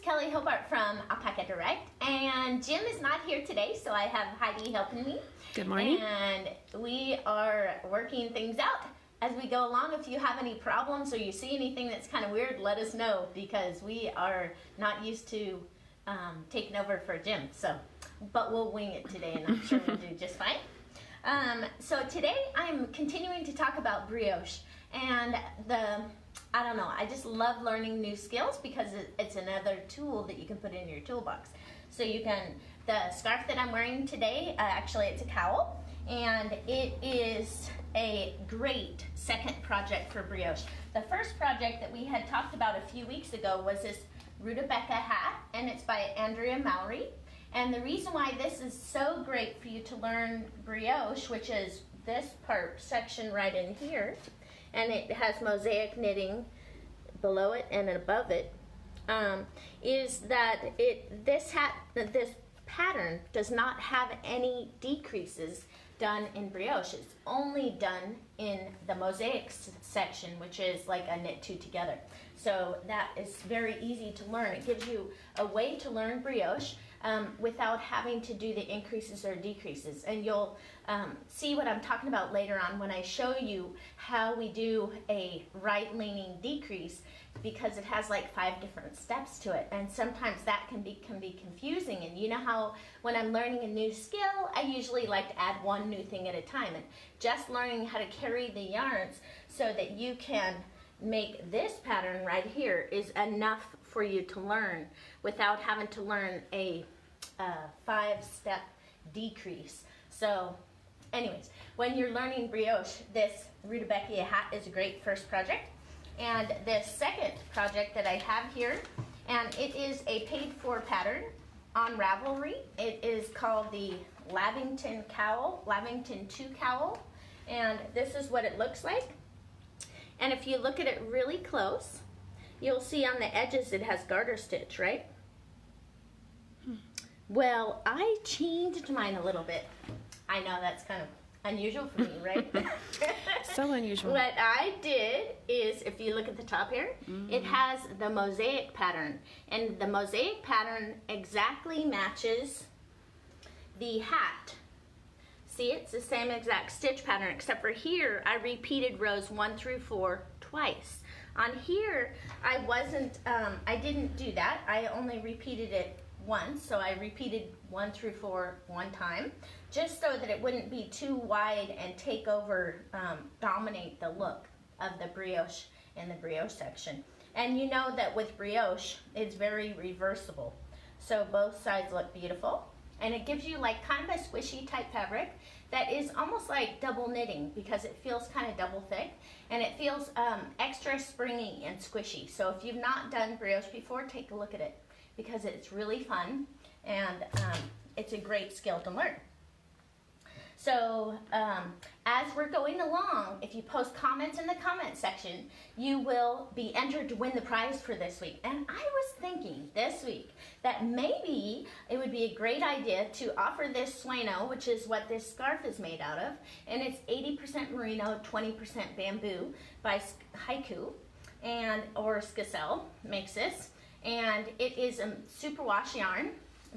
Kelley Hobart from Alpaca Direct, and Jim is not here today, so I have Heidi helping me. Good morning. And we are working things out as we go along. If you have any problems or you see anything that's kind of weird, let us know, because we are not used to taking over for Jim. But we'll wing it today, and I'm sure we'll do just fine. So today I'm continuing to talk about brioche, and I don't know, I just love learning new skills because it's another tool that you can put in your toolbox. So the scarf that I'm wearing today, actually it's a cowl, and it is a great second project for brioche. The first project that we had talked about a few weeks ago was this Rudbeckia hat, and it's by Andrea Mowry. And the reason why this is so great for you to learn brioche, which is this section right in here, and it has mosaic knitting below it and above it, is that this pattern does not have any decreases done in brioche. It's only done in the mosaic section, which is like a knit two together. So that is very easy to learn. It gives you a way to learn brioche without having to do the increases or decreases. And you'll see what I'm talking about later on when I show you how we do a right-leaning decrease, because it has like 5 different steps to it, and sometimes that can be confusing. And you know how when I'm learning a new skill, I usually like to add one new thing at a time, and just learning how to carry the yarns so that you can make this pattern right here is enough for you to learn without having to learn a 5-step decrease. So anyways, when you're learning brioche, this Rudbeckia hat is a great first project. And the second project that I have here, and it is a paid-for pattern on Ravelry. It is called the Lavington Cowl, Lavington 2 Cowl, and this is what it looks like. And if you look at it really close, you'll see on the edges it has garter stitch, right? Well, I changed mine a little bit. I know that's kind of unusual for me, right? So unusual. What I did is, if you look at the top here, it has the mosaic pattern, and the mosaic pattern exactly matches the hat. See, it's the same exact stitch pattern, except for here I repeated rows 1 through 4 twice. On here I didn't do that. I only repeated it once, so I repeated 1 through 4 one time, just so that it wouldn't be too wide and take over, dominate the look of the brioche in the brioche section. And you know that with brioche, it's very reversible, so both sides look beautiful, and it gives you like kind of a squishy type fabric that is almost like double knitting, because it feels kind of double thick, and it feels extra springy and squishy. So if you've not done brioche before, take a look at it, because it's really fun, and it's a great skill to learn. So as we're going along, if you post comments in the comment section, you will be entered to win the prize for this week. And I was thinking this week that maybe it would be a great idea to offer this sueno, which is what this scarf is made out of, and it's 80% merino, 20% bamboo by Haiku, or Skacel makes this. And it is a superwash yarn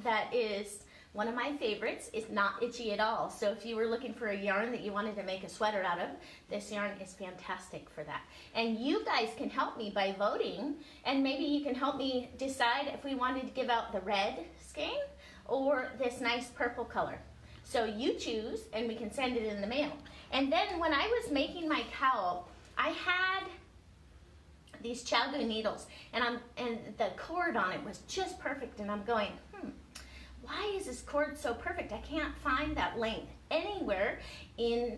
that is one of my favorites. It's not itchy at all. So if you were looking for a yarn that you wanted to make a sweater out of, this yarn is fantastic for that. And you guys can help me by voting, and maybe you can help me decide if we wanted to give out the red skein or this nice purple color. So you choose, and we can send it in the mail. And then when I was making my cowl, I had these Chalgu needles, and the cord on it was just perfect, and I'm going, why is this cord so perfect? I can't find that length anywhere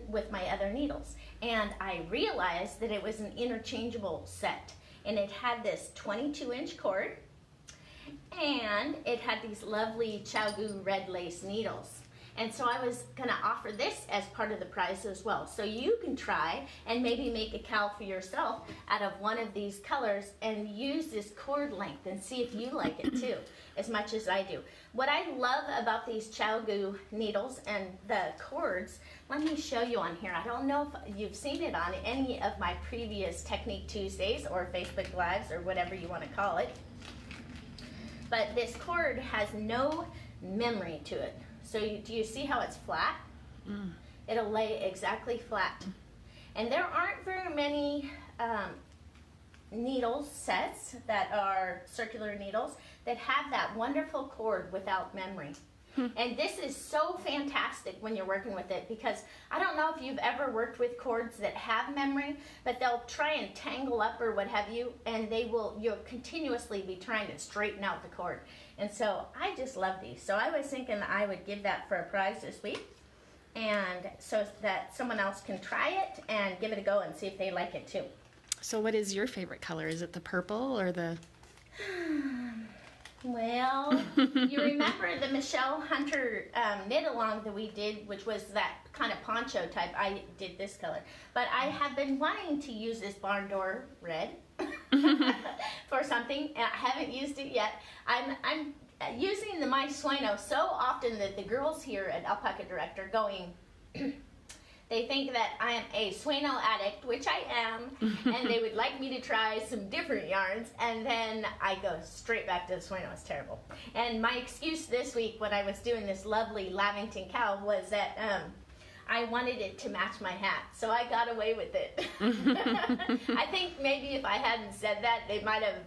with my other needles. And I realized that it was an interchangeable set, and it had this 22-inch cord, and it had these lovely Chalgu red lace needles. And so I was gonna offer this as part of the prize as well. So you can try and maybe make a cowl for yourself out of one of these colors and use this cord length and see if you like it too, as much as I do. What I love about these Chalgu needles and the cords, let me show you on here. I don't know if you've seen it on any of my previous Technique Tuesdays or Facebook Lives or whatever you wanna call it. but this cord has no memory to it. So do you see how it's flat? It'll lay exactly flat. And there aren't very many needle sets that are circular needles that have that wonderful cord without memory. And this is so fantastic when you're working with it, because I don't know if you've ever worked with cords that have memory, but they'll try and tangle up or what have you, and you'll continuously be trying to straighten out the cord. And so I just love these. So I was thinking I would give that for a prize this week, and so that someone else can try it and give it a go and see if they like it too. So what is your favorite color? Is it the purple or the... Well, you remember the Michelle Hunter knit-along that we did, which was that kind of poncho type. I did this color. But I have been wanting to use this barn door red for something. I haven't used it yet. I'm using the My Sueno so often that the girls here at Alpaca Direct are going... They think that I am a Sueno addict, which I am, and they would like me to try some different yarns, and then I go straight back to the Sueno. It's terrible. And my excuse this week when I was doing this lovely Lavington cowl was that I wanted it to match my hat, so I got away with it. I think maybe if I hadn't said that, they might have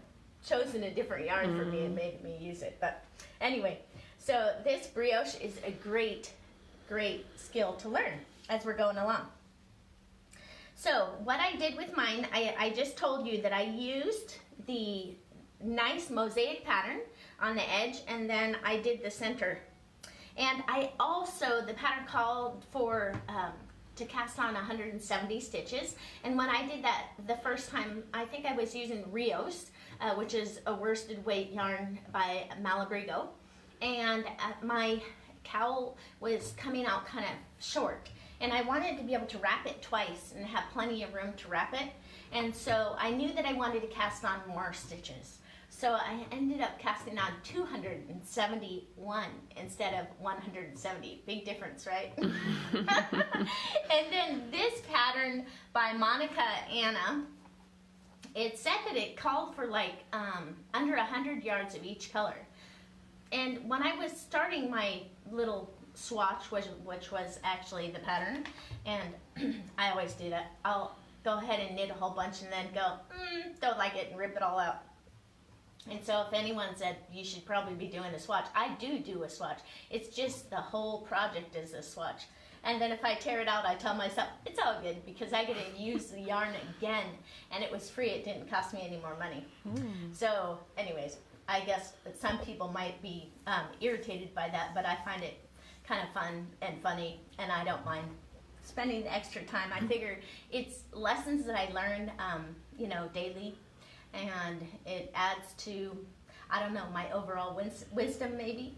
chosen a different yarn for me and made me use it. But anyway, so this brioche is a great, great skill to learn as we're going along. So what I did with mine, I just told you that I used the nice mosaic pattern on the edge, and then I did the center. And I also, the pattern called for to cast on 170 stitches, and when I did that the first time, I think I was using Brioche, which is a worsted weight yarn by Malabrigo, and my cowl was coming out kind of short. And I wanted to be able to wrap it twice and have plenty of room to wrap it. And so I knew that I wanted to cast on more stitches. So I ended up casting on 271 instead of 170. Big difference, right? And then this pattern by Monica Anna, it said that it called for like under 100 yards of each color. And when I was starting my little swatch, which was actually the pattern, and I always do that. I'll go ahead and knit a whole bunch and then go, don't like it, and rip it all out. And so if anyone said you should probably be doing a swatch, I do a swatch. It's just the whole project is a swatch. And then if I tear it out, I tell myself, it's all good because I get to use the yarn again, and it was free. It didn't cost me any more money. So anyways, I guess that some people might be irritated by that, but I find it kind of fun and funny, and I don't mind spending the extra time. I figure it's lessons that I learn, daily, and it adds to, I don't know, my overall wisdom maybe,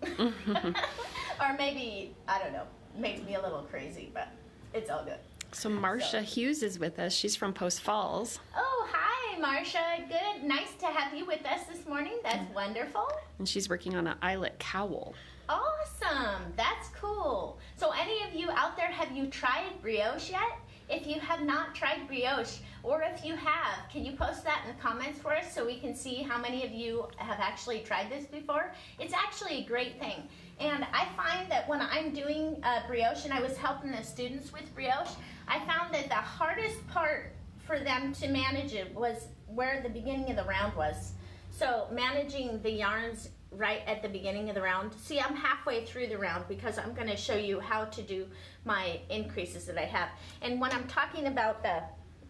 or maybe, I don't know, makes me a little crazy, but it's all good. So Marcia Hughes is with us. She's from Post Falls. Oh, hi, Marcia. Good. Nice to have you with us this morning. That's wonderful. And she's working on an eyelet cowl. Awesome. That's cool. So any of you out there, have you tried brioche yet? If you have not tried brioche, or if you have, can you post that in the comments for us so we can see how many of you have actually tried this before? It's actually a great thing. And I find that when I'm doing brioche, and I was helping the students with brioche, I found that the hardest part for them to manage it was where the beginning of the round was. So managing the yarns right at the beginning of the round. See, I'm halfway through the round because I'm going to show you how to do my increases that I have. And when I'm talking about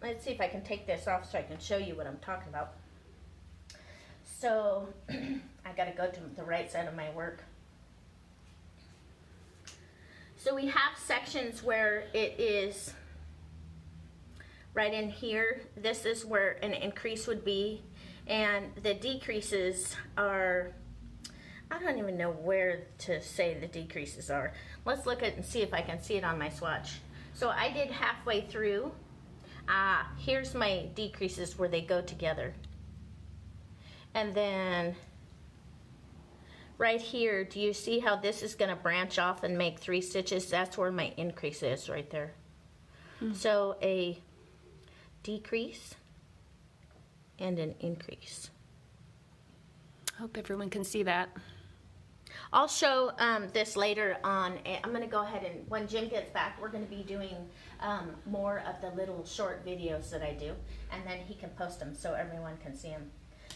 let's see if I can take this off so I can show you what I'm talking about. So I got to go to the right side of my work. So we have sections where it is right in here. This is where an increase would be, and the decreases are, I don't even know where to say the decreases are. Let's look at and see if I can see it on my swatch. So I did halfway through. Here's my decreases where they go together. And then right here, do you see how this is going to branch off and make 3 stitches? That's where my increase is right there. So a decrease and an increase. Hope everyone can see that. I'll show this later on. I'm going to go ahead and when Jim gets back, we're going to be doing more of the little short videos that I do, and then he can post them so everyone can see them.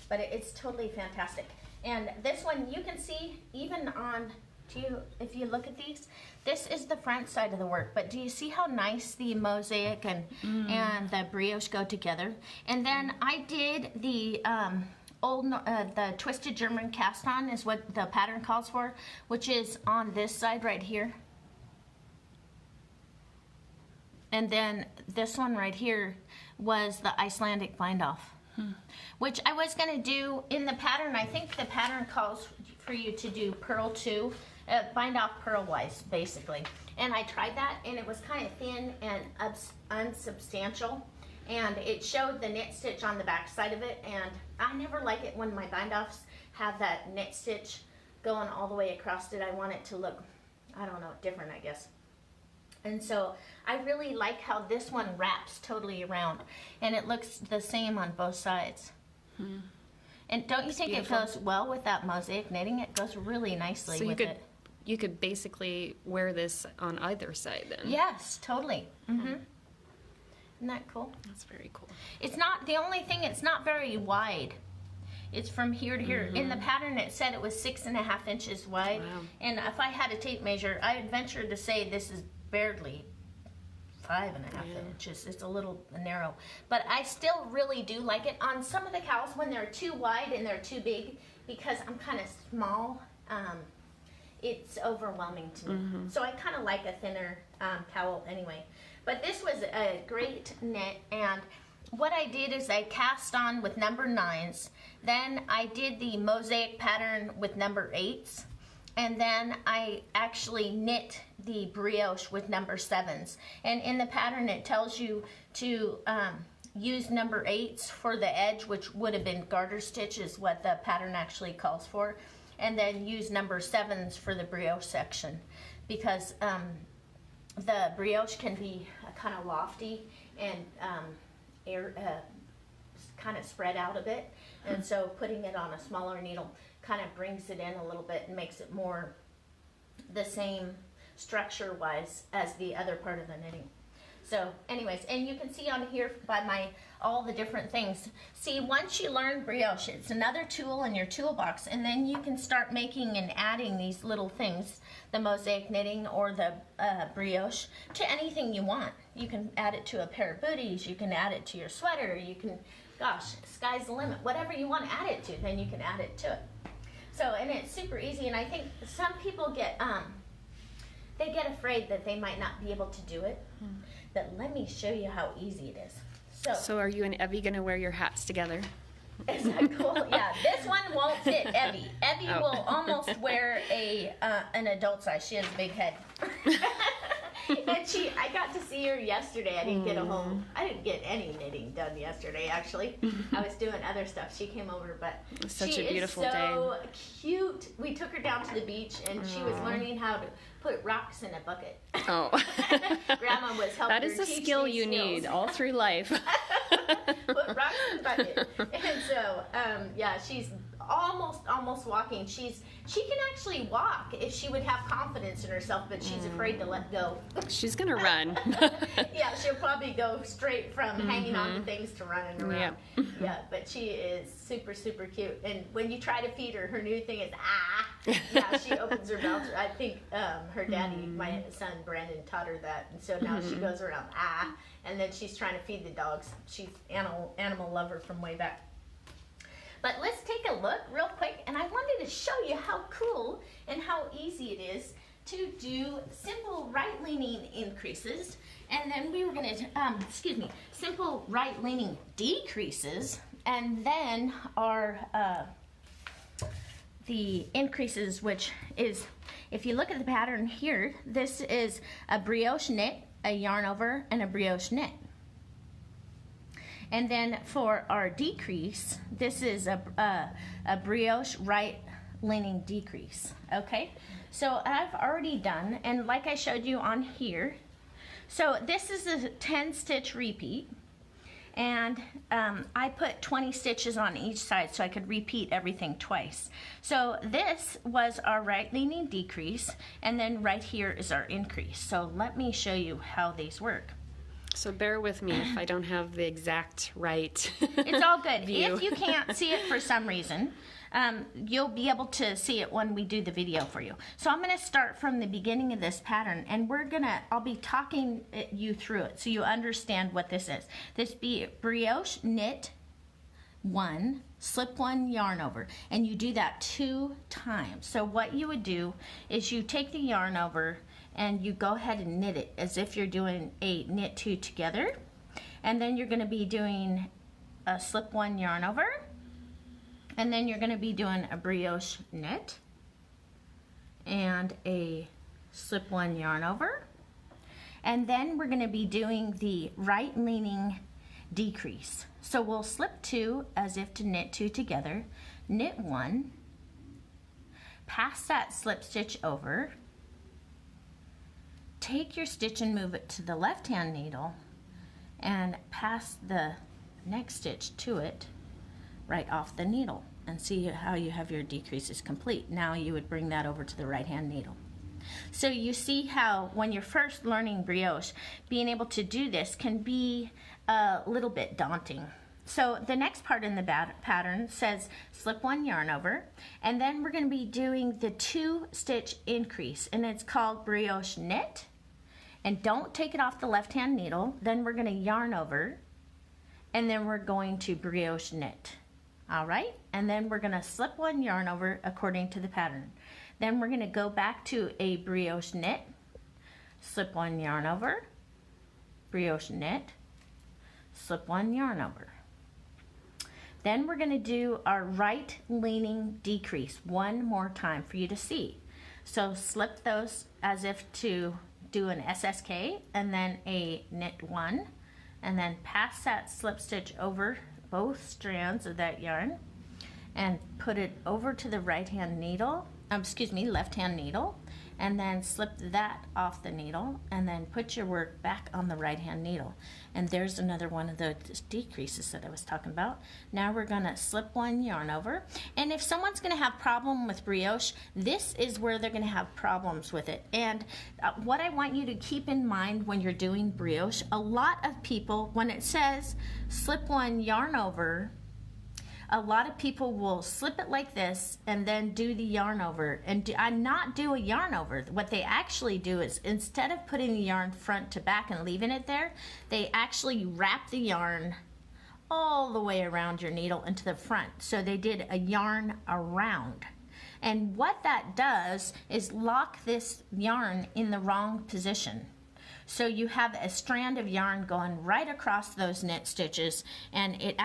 But it's totally fantastic. And this one you can see even on, if you look at these, this is the front side of the work. But do you see how nice the mosaic and the brioche go together? And then I did the the twisted German cast on is what the pattern calls for, which is on this side right here. And then this one right here was the Icelandic bind off, which I was going to do in the pattern. I think the pattern calls for you to do purl 2, bind off purl wise, basically. And I tried that, and it was kind of thin and unsubstantial. And it showed the knit stitch on the back side of it, and I never like it when my bind offs have that knit stitch going all the way across it. I want it to look, I don't know, different, I guess. And so I really like how this one wraps totally around, and it looks the same on both sides. And don't you think beautiful. It goes well with that mosaic knitting? It goes really nicely so with it. You could basically wear this on either side then. Yes, totally. Isn't that cool? That's very cool. It's not, the only thing, it's not very wide. It's from here to here. In the pattern it said it was 6.5 inches wide. Wow. And if I had a tape measure, I would venture to say this is barely 5.5 inches. It's a little narrow. But I still really do like it. On some of the cows, when they're too wide and they're too big, because I'm kind of small, it's overwhelming to me. So I kind of like a thinner cowl anyway. But this was a great knit, and what I did is I cast on with number 9s, then I did the mosaic pattern with number 8s, and then I actually knit the brioche with number 7s. And in the pattern it tells you to use number 8s for the edge, which would have been garter stitch is what the pattern actually calls for, and then use number 7s for the brioche section, because the brioche can be kind of lofty and kind of spread out a bit, and so putting it on a smaller needle kind of brings it in a little bit and makes it more the same structure wise as the other part of the knitting. So anyways, and you can see on here by all the different things. See, once you learn brioche, it's another tool in your toolbox, and then you can start making and adding these little things, the mosaic knitting or the brioche, to anything you want. You can add it to a pair of booties, you can add it to your sweater, you can, gosh, sky's the limit. Whatever you want to add it to, then you can add it to it. So, and it's super easy, and I think some people get, they get afraid that they might not be able to do it. But let me show you how easy it is. So are you and Evie going to wear your hats together? Is that cool? Yeah, this one won't fit Evie. Evie will almost wear an adult size. She has a big head. And I got to see her yesterday. I didn't get any knitting done yesterday, actually. I was doing other stuff. She came over, but it was such a beautiful day. She is so cute. We took her down to the beach, and she was learning how to put rocks in a bucket. Oh. Grandma was helping That is her a teach skill these you skills. need all through life. Put rocks in the bucket. And so, yeah, she's almost walking. She can actually walk if she would have confidence in herself, but she's afraid to let go. She's gonna run. Yeah, she'll probably go straight from hanging on to things to running around. Yeah, but she is super, super cute. And when you try to feed her, her new thing is yeah, she opens her mouth. I think her daddy, my son Brandon, taught her that, and so now she goes around and then she's trying to feed the dogs. She's animal lover from way back. But let's take a look real quick, and I wanted to show you how cool and how easy it is to do simple right-leaning increases, and then we were going to, simple right-leaning decreases, and then our, the increases, which is, if you look at the pattern here, this is a brioche knit, a yarn over, and a brioche knit. And then for our decrease, this is a brioche right leaning decrease, okay? So I've already done, and like I showed you on here, so this is a 10 stitch repeat, And I put 20 stitches on each side so I could repeat everything twice. So this was our right leaning decrease, and then right here is our increase. So let me show you how these work. So bear with me if I don't have the exact right It's all good. view. If you can't see it for some reason, you'll be able to see it when we do the video for you. So I'm going to start from the beginning of this pattern, and I'll be talking you through it so you understand what this is. This be brioche knit 1, slip 1, yarn over, and you do that 2 times. So what you would do is you take the yarn over and you go ahead and knit it as if you're doing a knit 2 together, and then you're going to be doing a slip 1 yarn over, and then you're going to be doing a brioche knit and a slip 1 yarn over, and then we're going to be doing the right leaning decrease. So we'll slip 2 as if to knit 2 together, knit 1, pass that slip stitch over, take your stitch and move it to the left hand needle and pass the next stitch to it right off the needle, and see how you have your decreases complete. Now you would bring that over to the right hand needle. So you see how when you're first learning brioche, being able to do this can be a little bit daunting. So the next part in the pattern says slip 1 yarn over, and then we're going to be doing the 2 stitch increase, and it's called brioche knit. And don't take it off the left hand needle. Then we're going to yarn over, and then we're going to brioche knit. All right, and then we're going to slip 1 yarn over according to the pattern. Then we're going to go back to a brioche knit, slip 1 yarn over, brioche knit, slip 1 yarn over. Then we're going to do our right leaning decrease one more time for you to see. So slip those as if to do an SSK, and then a knit 1, and then pass that slip stitch over both strands of that yarn and put it over to the left hand needle, and then slip that off the needle, and then put your work back on the right hand needle. And there's another one of the decreases that I was talking about. Now we're going to slip 1 yarn over, and if someone's going to have problem with brioche, this is where they're going to have problems with it. And what I want you to keep in mind when you're doing brioche, a lot of people, when it says slip 1 yarn over, a lot of people will slip it like this and then do the yarn over and not do a yarn over. What they actually do is, instead of putting the yarn front to back and leaving it there, they actually wrap the yarn all the way around your needle into the front. So they did a yarn around. And what that does is lock this yarn in the wrong position. So you have a strand of yarn going right across those knit stitches, and it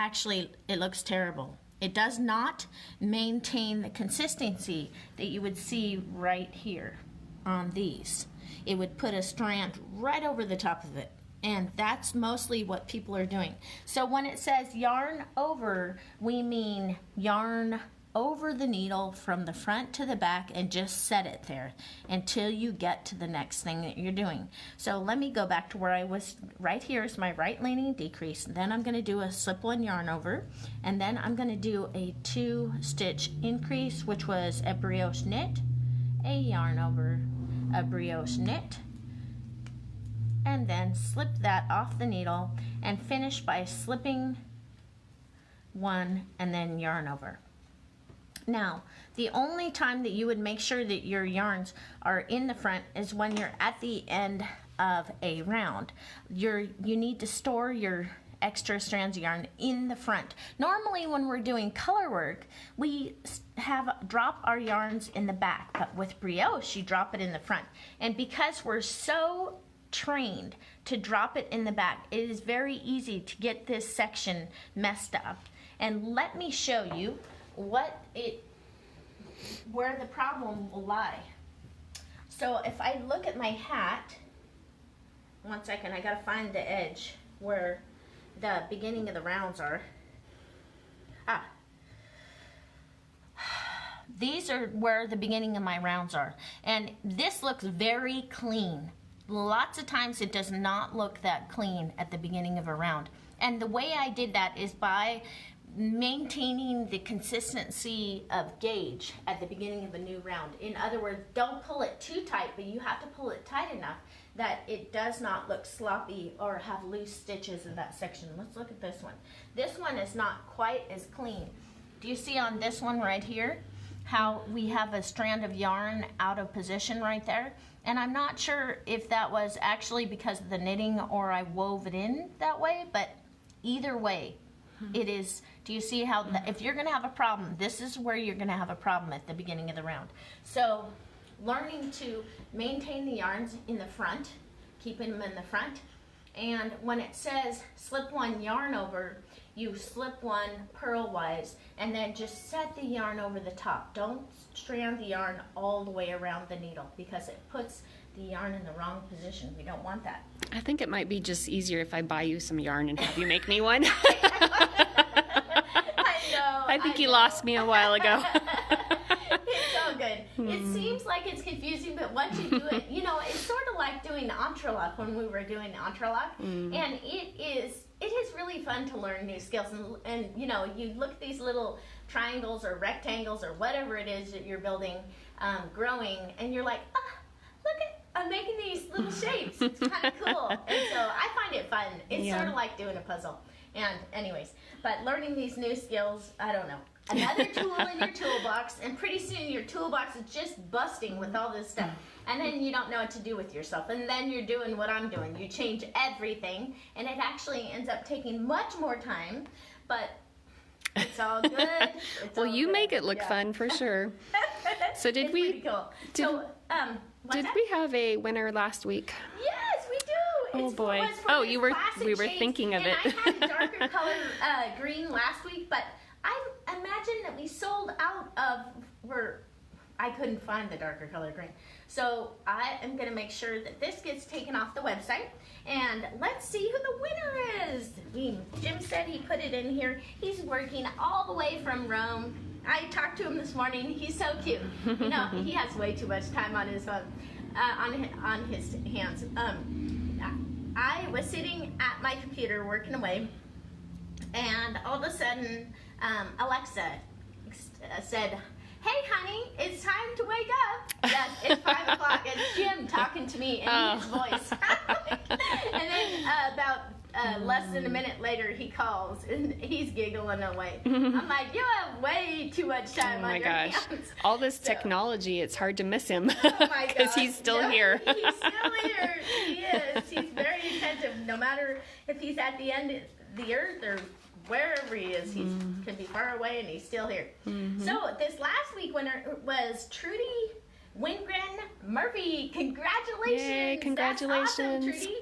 looks terrible. It does not maintain the consistency that you would see right here on these. It would put a strand right over the top of it, and that's mostly what people are doing. So when it says yarn over, we mean yarn over the needle from the front to the back and just set it there until you get to the next thing that you're doing. So let me go back to where I was. Right here is my right leaning decrease. Then I'm going to do a slip 1 yarn over, and then I'm going to do a 2 stitch increase, which was a brioche knit, a yarn over, a brioche knit, and then slip that off the needle and finish by slipping 1 and then yarn over. Now, the only time that you would make sure that your yarns are in the front is when you're at the end of a round. You need to store your extra strands of yarn in the front. Normally when we're doing color work, we drop our yarns in the back, but with brioche, you drop it in the front. And because we're so trained to drop it in the back, it is very easy to get this section messed up. And let me show you where the problem will lie. So if I look at my hat, one second, I gotta find the edge where the beginning of the rounds are. These are where the beginning of my rounds are. And this looks very clean. Lots of times it does not look that clean at the beginning of a round. And the way I did that is by maintaining the consistency of gauge at the beginning of a new round. In other words, don't pull it too tight, but you have to pull it tight enough that it does not look sloppy or have loose stitches in that section. Let's look at this one. This one is not quite as clean. Do you see on this one right here how we have a strand of yarn out of position right there? And I'm not sure if that was actually because of the knitting or I wove it in that way, but either way, it is. Do you see how, if you're going to have a problem, this is where you're going to have a problem at the beginning of the round. So learning to maintain the yarns in the front, keeping them in the front, and when it says slip one yarn over, you slip one purlwise and then just set the yarn over the top. Don't strand the yarn all the way around the needle because it puts the yarn in the wrong position. We don't want that. I think it might be just easier if I buy you some yarn and have you make me one. I think you lost me a while ago. It's all good. It seems like it's confusing, but once you do it, you know, it's sort of like doing entrelac when we were doing entrelac, and it is really fun to learn new skills. And you know, you look at these little triangles or rectangles or whatever it is that you're building, growing, and you're like, look at, I'm making these little shapes. It's kind of cool. And so I find it fun. It's sort of like doing a puzzle. And anyways, but learning these new skills, I don't know. Another tool in your toolbox, and pretty soon your toolbox is just busting with all this stuff. And then you don't know what to do with yourself. And then you're doing what I'm doing. You change everything, and it actually ends up taking much more time, but it's all good. It's Well, all you good. make it look fun for sure. So did It's we? pretty cool. Did, So, what's did that? we have a winner last week? Yes, we do. Oh, It's boy. was for Oh, the you were- classic we were shades, thinking of and it. I had a darker color green last week, but I imagine that we sold out of I couldn't find the darker color green. So I am going to make sure that this gets taken off the website, and let's see who the winner is. Jim said he put it in here. He's working all the way from Rome. I talked to him this morning. He's so cute. You know, he has way too much time on his phone, on his hands. I was sitting at my computer working away, and all of a sudden, Alexa said, "Hey, honey, it's time to wake up." Yes, it's 5 o'clock. It's Jim talking to me in his voice. And then about less than a minute later, he calls, and he's giggling away. I'm like, you have way too much time on your hands. All this technology, it's hard to miss him. Oh my Because gosh. he's still No, here. He's still here. He is. He's very attentive. No matter if he's at the end of the earth or wherever he is, he could be far away and he's still here. So this last week winner was Trudy Wingren Murphy. Congratulations. Yay, congratulations. That's awesome, Trudy.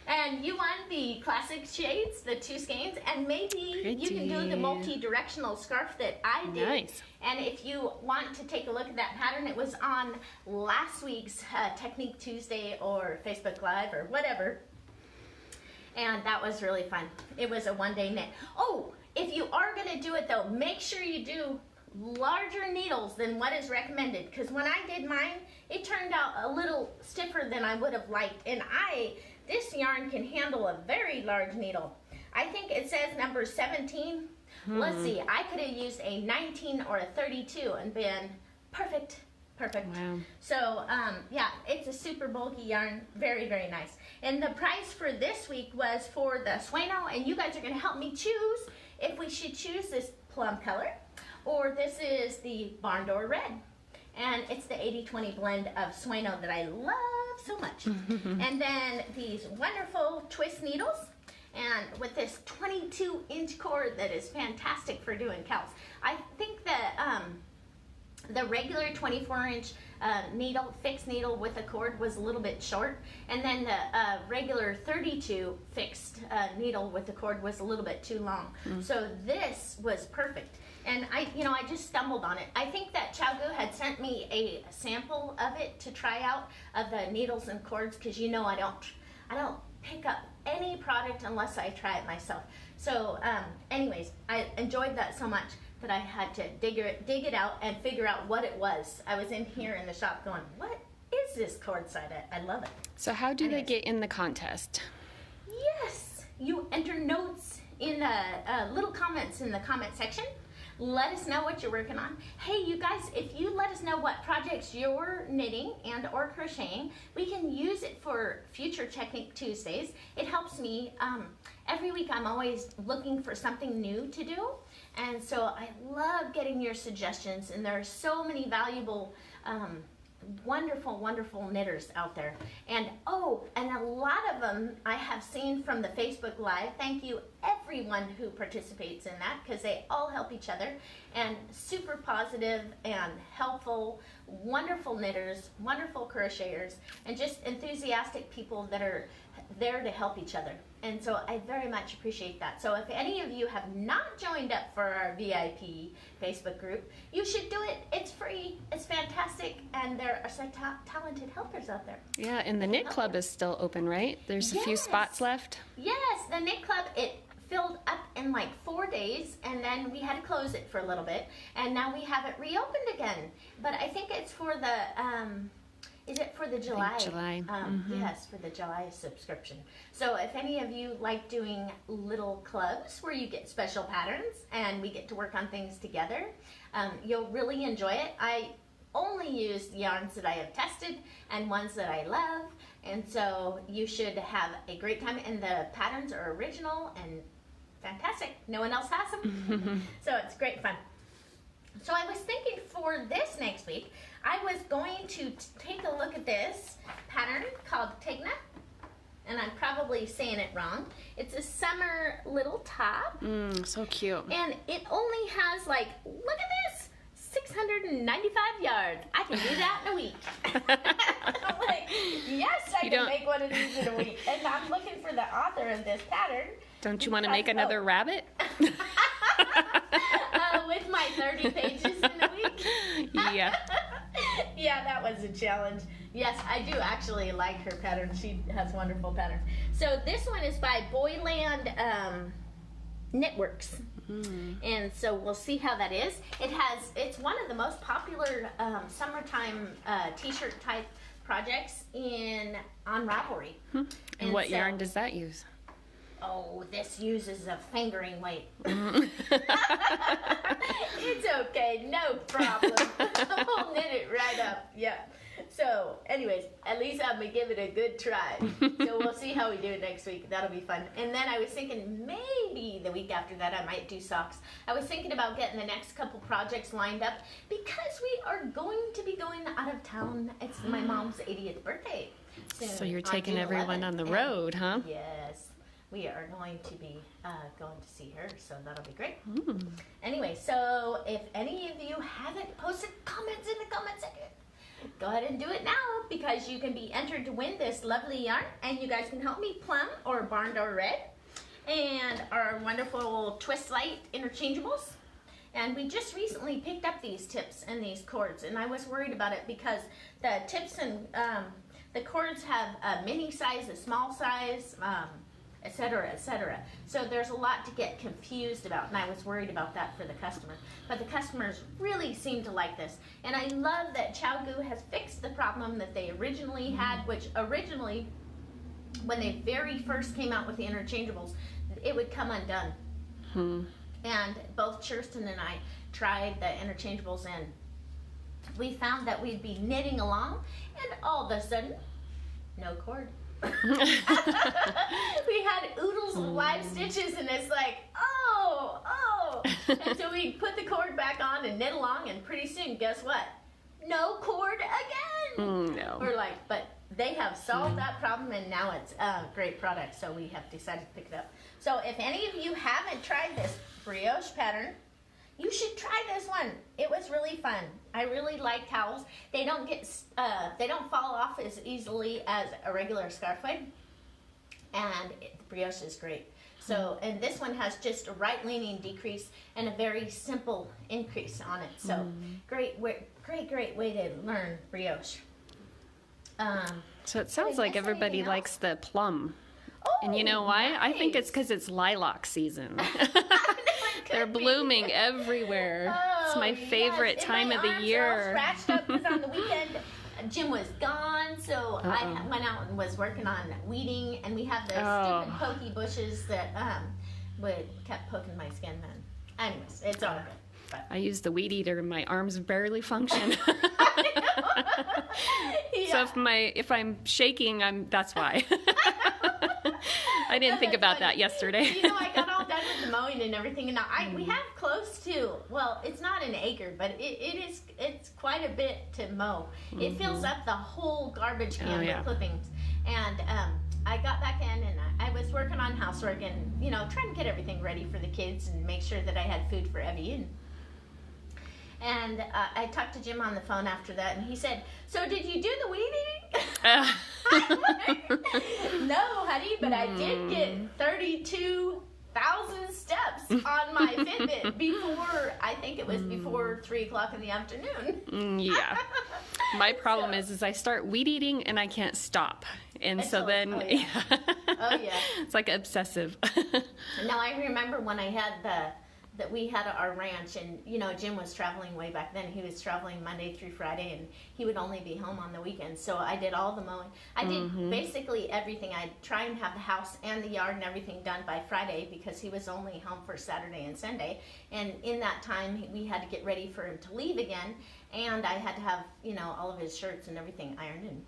And you won the classic shades, the 2 skeins, and maybe you can do the Pretty. multi-directional scarf that I did. Nice. And if you want to take a look at that pattern, it was on last week's Technique Tuesday or Facebook Live or whatever. And that was really fun. It was a one-day knit. Oh, if you are going to do it, though, make sure you do larger needles than what is recommended. Because when I did mine, it turned out a little stiffer than I would have liked. And this yarn can handle a very large needle. I think it says number 17. Let's see. I could have used a 19 or a 32 and been perfect. Perfect. Wow. So, yeah, it's a super bulky yarn. Very, very nice. And the price for this week was for the Sueno, and you guys are going to help me choose if we should choose this plum color or this is the Barn Door Red. And it's the 80-20 blend of Sueno that I love so much. And then these wonderful twist needles. And with this 22-inch cord that is fantastic for doing cowls. I think that the regular 24-inch needle, fixed needle with a cord was a little bit short, and then the regular 32 fixed needle with the cord was a little bit too long. So this was perfect, and I just stumbled on it. I think that Chowgu had sent me a sample of it to try out of the needles and cords, because I don't pick up any product unless I try it myself. So anyways, I enjoyed that so much that I had to dig it out and figure out what it was. I was in here in the shop going, what is this cord side? I love it. So how do they get in the contest? Yes, you enter notes in little comments in the comment section. Let us know what you're working on. Hey, you guys, if you let us know what projects you're knitting and or crocheting, we can use it for future Technique Tuesdays. It helps me. Every week I'm always looking for something new to do. And so I love getting your suggestions. And there are so many valuable, wonderful, wonderful knitters out there. And and a lot of them I have seen from the Facebook Live. Thank you everyone who participates in that, because they all help each other, and super positive and helpful, wonderful knitters, wonderful crocheters, and just enthusiastic people that are there to help each other. And so I very much appreciate that. So if any of you have not joined up for our VIP Facebook group, you should do it. It's free. It's fantastic. And there are some talented helpers out there. Yeah, and the knit club is still open, right? There's a few spots left. Yes, the knit club, it filled up in like 4 days, and then we had to close it for a little bit, and now we have it reopened again. But I think it's for the is it for the July? July. Yes, for the July subscription. So if any of you like doing little clubs where you get special patterns and we get to work on things together, you'll really enjoy it. I only use yarns that I have tested and ones that I love, and so you should have a great time. And the patterns are original and fantastic. No one else has them. So it's great fun. So I was thinking for this next week, I was going to take a look at this pattern called Tegna, and I'm probably saying it wrong. It's a summer little top. So cute. And it only has, like, look at this, 695 yards. I can do that in a week. I'm like, yes, I can make one of these in a week. And I'm looking for the author of this pattern. Don't you want to make another rabbit? With my 30 pages in a week? Yeah. Yeah, that was a challenge. Yes, I do actually like her pattern. She has wonderful patterns. So this one is by Boyland Knitworks. And so we'll see how that is. It's one of the most popular summertime t-shirt type projects on Ravelry. And what yarn does that use? Oh, this uses a fingering weight. It's okay, no problem. I'll knit it right up. Yeah. So, anyways, at least I'm gonna give it a good try. So we'll see how we do it next week. That'll be fun. And then I was thinking maybe the week after that I might do socks. I was thinking about getting the next couple projects lined up because we are going to be going out of town. It's my mom's 80th birthday. So you're taking everyone on the road, huh? Yes. We are going to be going to see her, so that'll be great. Anyway, so if any of you haven't posted comments in the comment section, go ahead and do it now, because you can be entered to win this lovely yarn, and you guys can help me plum or barn door red and our wonderful twist light interchangeables. And we just recently picked up these tips and these cords, and I was worried about it because the tips and the cords have a mini size, a small size, etc., etc. So there's a lot to get confused about, and I was worried about that for the customer. But the customers really seem to like this. And I love that Chowgu has fixed the problem that they originally had, which originally, when they very first came out with the interchangeables, it would come undone. And both Kirsten and I tried the interchangeables, and we found that we'd be knitting along, and all of a sudden, no cord. We had oodles of live stitches, and it's like, oh. And so we put the cord back on and knit along, and pretty soon, guess what? No cord again. No. We're like, but they have solved that problem, and now it's a great product, so we have decided to pick it up. So if any of you haven't tried this brioche pattern, you should try this one. It was really fun. I really like cowls. They don't fall off as easily as a regular scarf would, and the brioche is great. So, and this one has just a right-leaning decrease and a very simple increase on it. So, great way to learn brioche. So it sounds like everybody likes the plum. Oh, and you know why? nice. I think it's because it's lilac season. They're blooming everywhere. It's my favorite time of the year. Are all scratched up because on the weekend Jim was gone, so I went out and was working on weeding, and we have those stupid pokey bushes that kept poking my skin. Then, anyways, it's all good. But. I use the weed eater, and my arms barely function. Yeah. So if I'm shaking, that's why. I didn't think about that yesterday. You know, I got all done with the mowing and everything, and now we have close to, well, it's not an acre, but it's quite a bit to mow. It fills up the whole garbage can with clippings. And I got back in, and I was working on housework and, you know, trying to get everything ready for the kids and make sure that I had food for Evie. And I talked to Jim on the phone after that, and he said, "So did you do the weed eating?" No, honey, but I did get 32,000 steps on my Fitbit before, I think it was before 3 o'clock in the afternoon. Yeah. My problem is I start weed eating and I can't stop. And so then, oh yeah, it's like obsessive. Now I remember when I had that we had our ranch, and you know, Jim was traveling way back then. He was traveling Monday through Friday, and he would only be home on the weekends. So I did all the mowing. I did basically everything. I'd try and have the house and the yard and everything done by Friday, because he was only home for Saturday and Sunday. And in that time, we had to get ready for him to leave again, and I had to have, you know, all of his shirts and everything ironed. And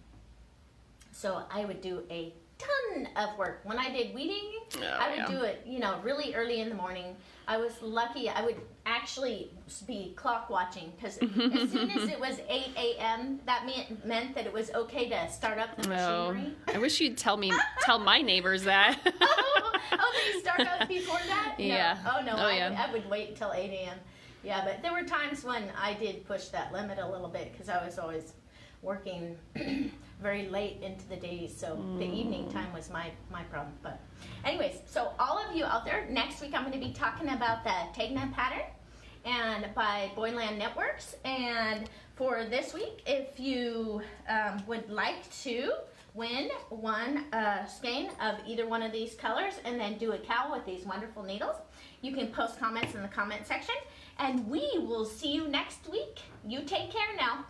so I would do a ton of work. When I did weeding, I would do it, you know, really early in the morning. I was lucky. I would actually be clock watching, because as soon as it was 8 a.m., that meant that it was okay to start up the machinery. I wish you'd tell my neighbors that. They start up before that? Yeah. No. Oh, no. I would wait until 8 a.m. Yeah, but there were times when I did push that limit a little bit, because I was always working very late into the days, so the evening time was my problem. But anyways, so all of you out there, next week I'm going to be talking about the Tegna pattern and by Boyland Networks. And for this week, if you would like to win one skein of either one of these colors and then do a cowl with these wonderful needles, you can post comments in the comment section, and we will see you next week. You take care now.